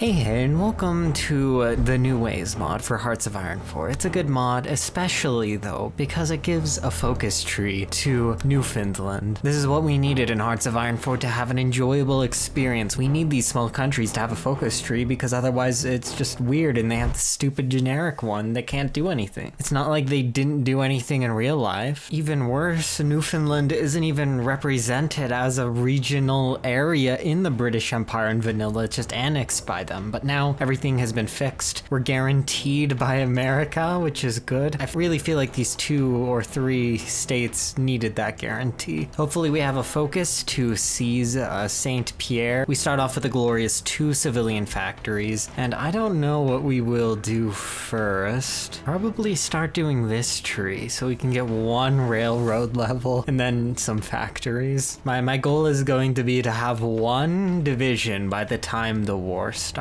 Hey, and welcome to the New Ways mod for Hearts of Iron 4. It's a good mod, especially though, because it gives a focus tree to Newfoundland. This is what we needed in Hearts of Iron 4 to have an enjoyable experience. We need these small countries to have a focus tree because otherwise it's just weird and they have the stupid generic one that can't do anything. It's not like they didn't do anything in real life. Even worse, Newfoundland isn't even represented as a regional area in the British Empire in vanilla, it's just annexed by them, but now everything has been fixed. We're guaranteed by America, which is good. I really feel like these 2 or 3 states needed that guarantee. Hopefully we have a focus to seize Saint Pierre. We start off with a glorious 2 civilian factories, and I don't know what we will do first. Probably start doing this tree so we can get 1 railroad level and then some factories. My goal is going to be to have 1 division by the time the war starts.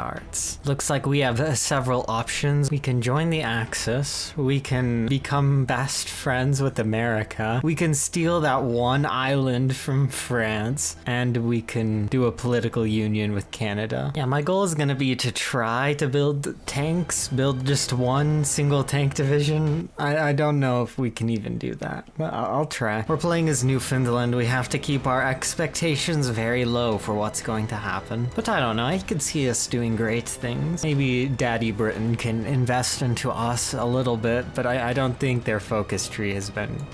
Looks like we have several options. We can join the Axis, we can become best friends with America, we can steal that 1 island from France, and we can do a political union with Canada. Yeah, my goal is gonna be to try to build tanks, build just 1 single tank division. I don't know if we can even do that, but I'll try. We're playing as Newfoundland, we have to keep our expectations very low for what's going to happen. But I don't know, I could see us doing great things. Maybe Daddy Britain can invest into us a little bit, but I don't think their focus tree has been,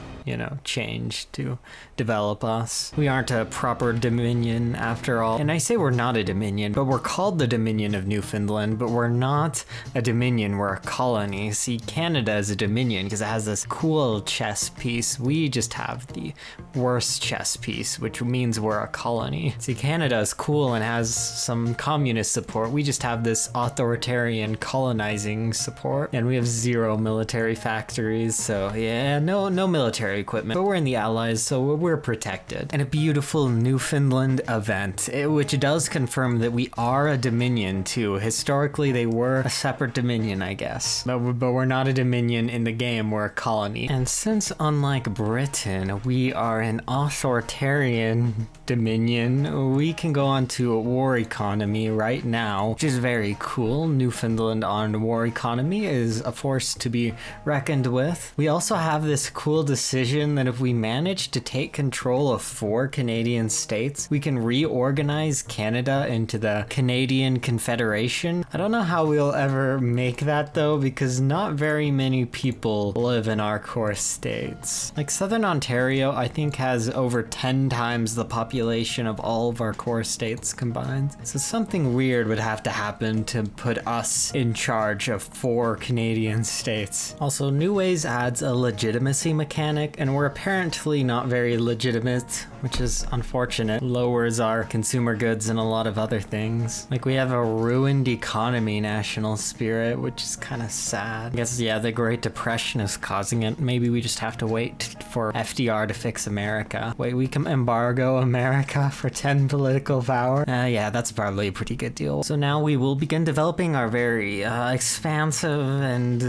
changed to develop us. We aren't a proper dominion after all. And I say we're not a dominion, but we're called the Dominion of Newfoundland, but we're not a dominion, we're a colony. See, Canada is a dominion because it has this cool chess piece. We just have the worst chess piece, which means we're a colony. See, Canada is cool and has some communist support. We just have this authoritarian colonizing support, and we have 0 military factories, so yeah, no military equipment, but we're in the Allies, so we're protected. And a beautiful Newfoundland event, which does confirm that we are a dominion too. Historically, they were a separate dominion, I guess, but we're not a dominion in the game, we're a colony. And since unlike Britain, we are an authoritarian dominion, we can go on to a war economy right now, which is very cool. Newfoundland on war economy is a force to be reckoned with. We also have this cool decision that if we manage to take control of 4 Canadian states, we can reorganize Canada into the Canadian Confederation. I don't know how we'll ever make that though, because not very many people live in our core states. Like Southern Ontario, I think has over 10 times the population of all of our core states combined. So something weird would have to happen to put us in charge of 4 Canadian states. Also, New Ways adds a legitimacy mechanic, and we're apparently not very legitimate, which is unfortunate. Lowers our consumer goods and a lot of other things. Like, we have a ruined economy national spirit, which is kind of sad. I guess, yeah, the Great Depression is causing it. Maybe we just have to wait for FDR to fix America. Wait, we can embargo America for 10 political power? Yeah, that's probably a pretty good deal. So now we will begin developing our very expansive and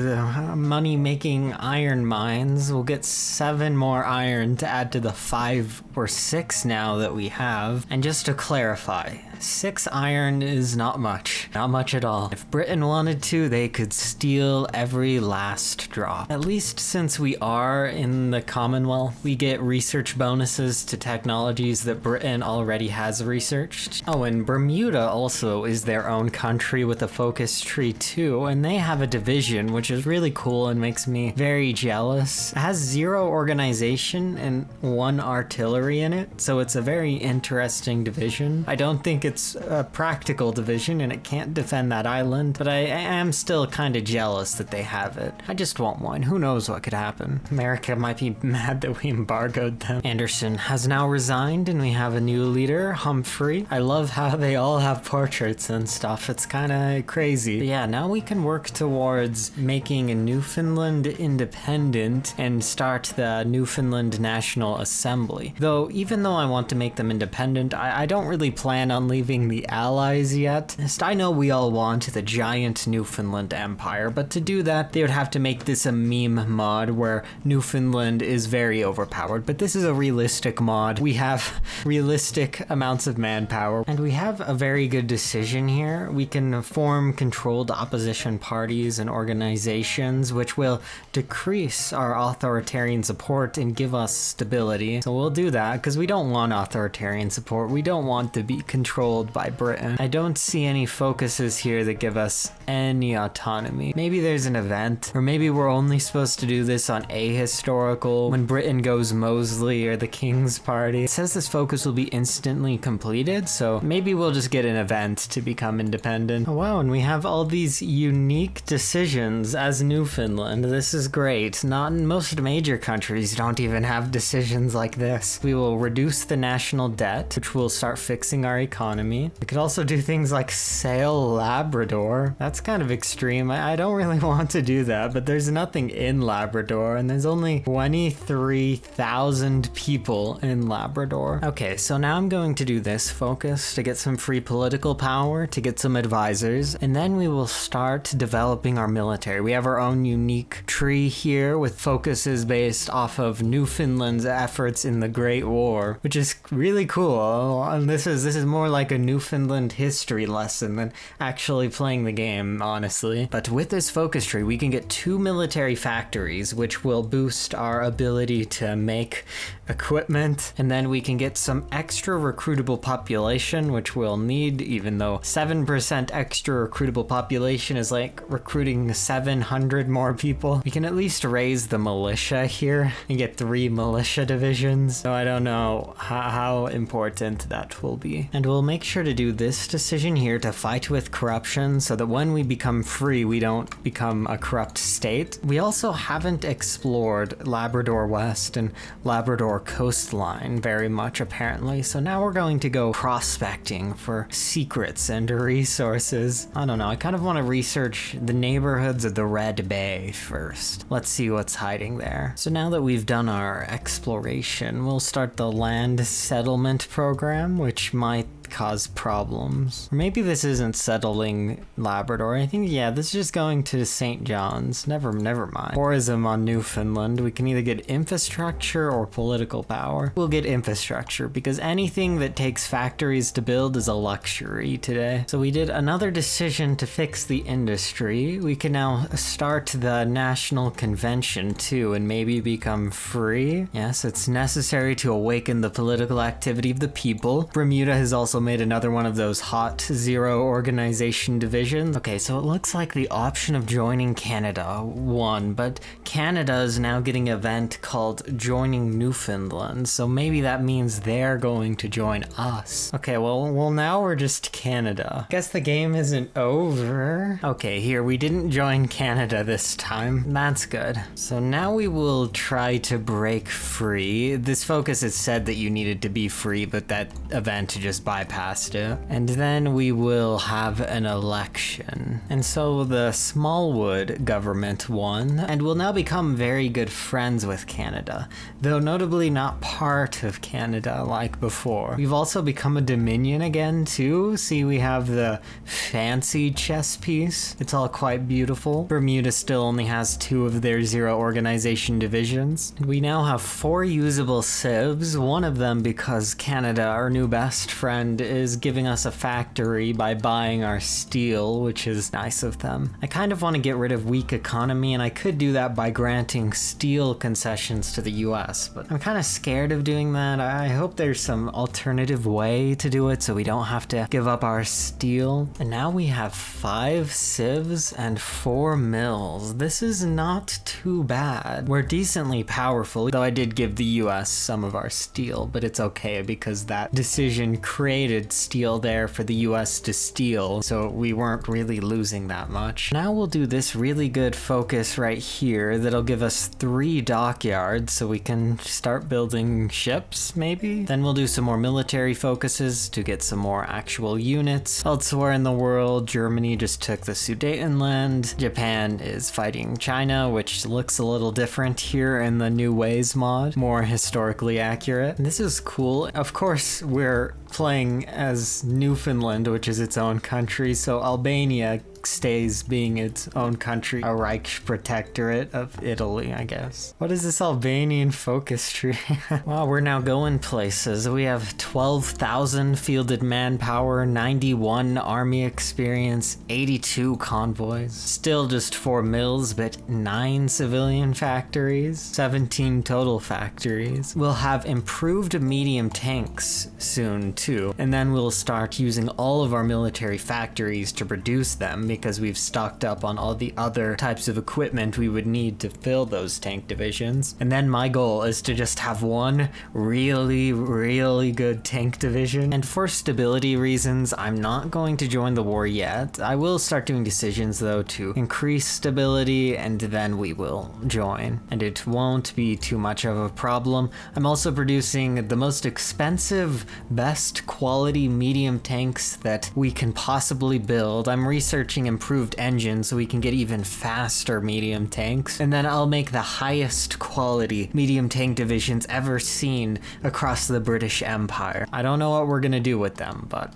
money-making iron mines. We'll get 7 more iron to add to the 5 or 6 now that we have. And just to clarify, 6 iron is not much. Not much at all. If Britain wanted to, they could steal every last drop. At least since we are in the Commonwealth, we get research bonuses to technologies that Britain already has researched. Oh, and Bermuda also is their own country with a focus tree too, and they have a division, which is really cool and makes me very jealous. It has 0 organization and 1 artillery in it, so it's a very interesting division. I don't think it's a practical division and it can't defend that island, but I am still kind of jealous that they have it. I just want 1. Who knows what could happen? America might be mad that we embargoed them. Anderson has now resigned and we have a new leader, Humphrey. I love how they all have portraits and stuff. It's kind of crazy. But yeah, now we can work towards making a Newfoundland independent and start the Newfoundland National Assembly. Though, even though I want to make them independent, I don't really plan on leaving saving the Allies yet. I know we all want the giant Newfoundland Empire, but to do that, they would have to make this a meme mod where Newfoundland is very overpowered. But this is a realistic mod. We have realistic amounts of manpower, and we have a very good decision here. We can form controlled opposition parties and organizations, which will decrease our authoritarian support and give us stability. So we'll do that because we don't want authoritarian support. We don't want to be controlled by Britain. I don't see any focuses here that give us any autonomy. Maybe there's an event, or maybe we're only supposed to do this on ahistorical, when Britain goes Mosley or the King's Party. It says this focus will be instantly completed, so maybe we'll just get an event to become independent. Oh wow, and we have all these unique decisions as Newfoundland. This is great. Not in most major countries don't even have decisions like this. We will reduce the national debt, which will start fixing our economy. We could also do things like sail Labrador. That's kind of extreme. I don't really want to do that, but there's nothing in Labrador, and there's only 23,000 people in Labrador. Okay, so now I'm going to do this focus to get some free political power, to get some advisors, and then we will start developing our military. We have our own unique tree here with focuses based off of Newfoundland's efforts in the Great War, which is really cool. And this is more like a Newfoundland history lesson than actually playing the game, honestly. But with this focus tree, we can get 2 military factories, which will boost our ability to make equipment, and then we can get some extra recruitable population, which we'll need, even though 7% extra recruitable population is like recruiting 700 more people. We can at least raise the militia here and get 3 militia divisions, so I don't know how important that will be. And we'll make sure to do this decision here to fight with corruption, so that when we become free, we don't become a corrupt state. We also haven't explored Labrador West and Labrador coastline very much, apparently, so now we're going to go prospecting for secrets and resources. I don't know, I kind of want to research the neighborhoods of the Red Bay first. Let's see what's hiding there. So now that we've done our exploration, we'll start the land settlement program, which might cause problems. Or maybe this isn't settling Labrador. I think, yeah, this is just going to St. John's. Never mind. Tourism on Newfoundland. We can either get infrastructure or political power. We'll get infrastructure because anything that takes factories to build is a luxury today. So we did another decision to fix the industry. We can now start the national convention too and maybe become free. Yes, it's necessary to awaken the political activity of the people. Bermuda has also made another one of those hot zero organization divisions. Okay, so it looks like the option of joining Canada won, but Canada is now getting an event called Joining Newfoundland, so maybe that means they're going to join us. Okay, well now we're just Canada. Guess the game isn't over. Okay, here, we didn't join Canada this time. That's good. So now we will try to break free. This focus has said that you needed to be free, but that event just bypassed it. And then we will have an election. And so the Smallwood government won, and will now become very good friends with Canada, though notably not part of Canada like before. We've also become a Dominion again too. See, we have the fancy chess piece. It's all quite beautiful. Bermuda still only has 2 of their zero organization divisions. And we now have 4 usable civs, one of them because Canada, our new best friend, is giving us a factory by buying our steel, which is nice of them. I kind of want to get rid of weak economy, and I could do that by granting steel concessions to the US, but I'm kind of scared of doing that. I hope there's some alternative way to do it so we don't have to give up our steel. And now we have 5 civs and 4 mills. This is not too bad. We're decently powerful, though I did give the US some of our steel, but it's okay because that decision created steel there for the US to steal, so we weren't really losing that much. Now we'll do this really good focus right here that'll give us 3 dockyards so we can start building ships, maybe? Then we'll do some more military focuses to get some more actual units. Elsewhere in the world, Germany just took the Sudetenland. Japan is fighting China, which looks a little different here in the New Ways mod, more historically accurate. And this is cool. Of course, we're playing as Newfoundland, which is its own country, so Albania stays being its own country, a Reich protectorate of Italy, I guess. What is this Albanian focus tree? Wow, we're now going places. We have 12,000 fielded manpower, 91 army experience, 82 convoys. Still just 4 mills, but 9 civilian factories, 17 total factories. We'll have improved medium tanks soon too, and then we'll start using all of our military factories to produce them, because we've stocked up on all the other types of equipment we would need to fill those tank divisions. And then my goal is to just have one really good tank division. And for stability reasons, I'm not going to join the war yet. I will start doing decisions though to increase stability, and then we will join. And it won't be too much of a problem. I'm also producing the most expensive, best quality medium tanks that we can possibly build. I'm researching improved engines so we can get even faster medium tanks, and then I'll make the highest quality medium tank divisions ever seen across the British Empire. I don't know what we're gonna do with them, but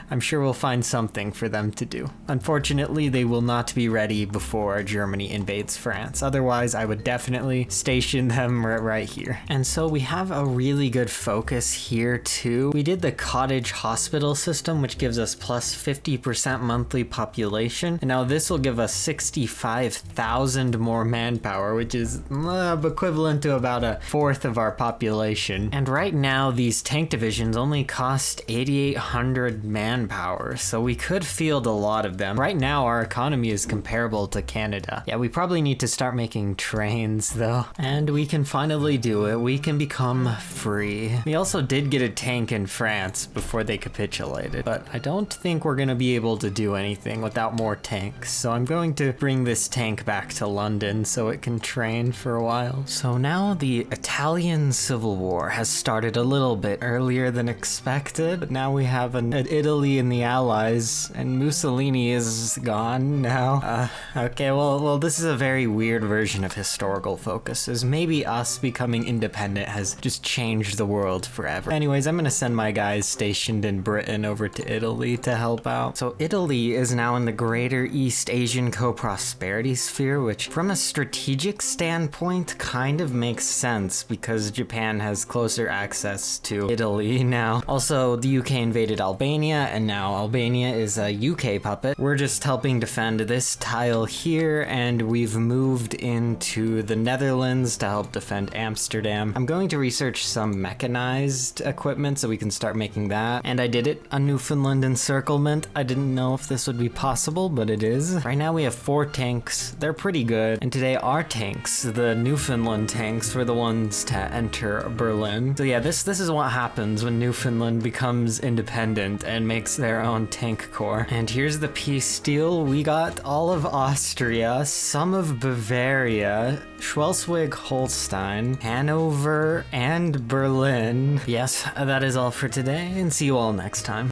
I'm sure we'll find something for them to do. Unfortunately, they will not be ready before Germany invades France. Otherwise, I would definitely station them right here. And so we have a really good focus here too. We did the cottage hospital system, which gives us plus 50% monthly population. And now this will give us 65,000 more manpower, which is equivalent to about a fourth of our population. And right now, these tank divisions only cost 8,800 manpower, so we could field a lot of them. Right now, our economy is comparable to Canada. Yeah, we probably need to start making trains though. And we can finally do it. We can become free. We also did get a tank in France before they capitulated, but I don't think we're gonna be able to do anything without more tanks. So I'm going to bring this tank back to London so it can train for a while. So now the Italian Civil War has started a little bit earlier than expected, but now we have an Italy and the Allies, and Mussolini is gone now. Okay, well, this is a very weird version of historical focuses. Maybe us becoming independent has just changed the world forever. Anyways, I'm gonna send my guys stationed in Britain over to Italy to help out. So Italy is now in the Greater East Asian Co-Prosperity Sphere, which from a strategic standpoint kind of makes sense because Japan has closer access to Italy now. Also, the UK invaded Albania, and now Albania is a UK puppet. We're just helping defend this tile here, and we've moved into the Netherlands to help defend Amsterdam. I'm going to research some mechanized equipment so we can start making that, and I did it, a Newfoundland encirclement. I didn't know if this would be possible, but it is. Right now we have 4 tanks. They're pretty good, and today our tanks, the Newfoundland tanks, were the ones to enter Berlin. So yeah, this is what happens when Newfoundland becomes independent and makes their own tank corps. And here's the peace deal. We got all of Austria, some of Bavaria, Schleswig-Holstein, Hanover, and Berlin. Yes, that is all for today, and see you all next time.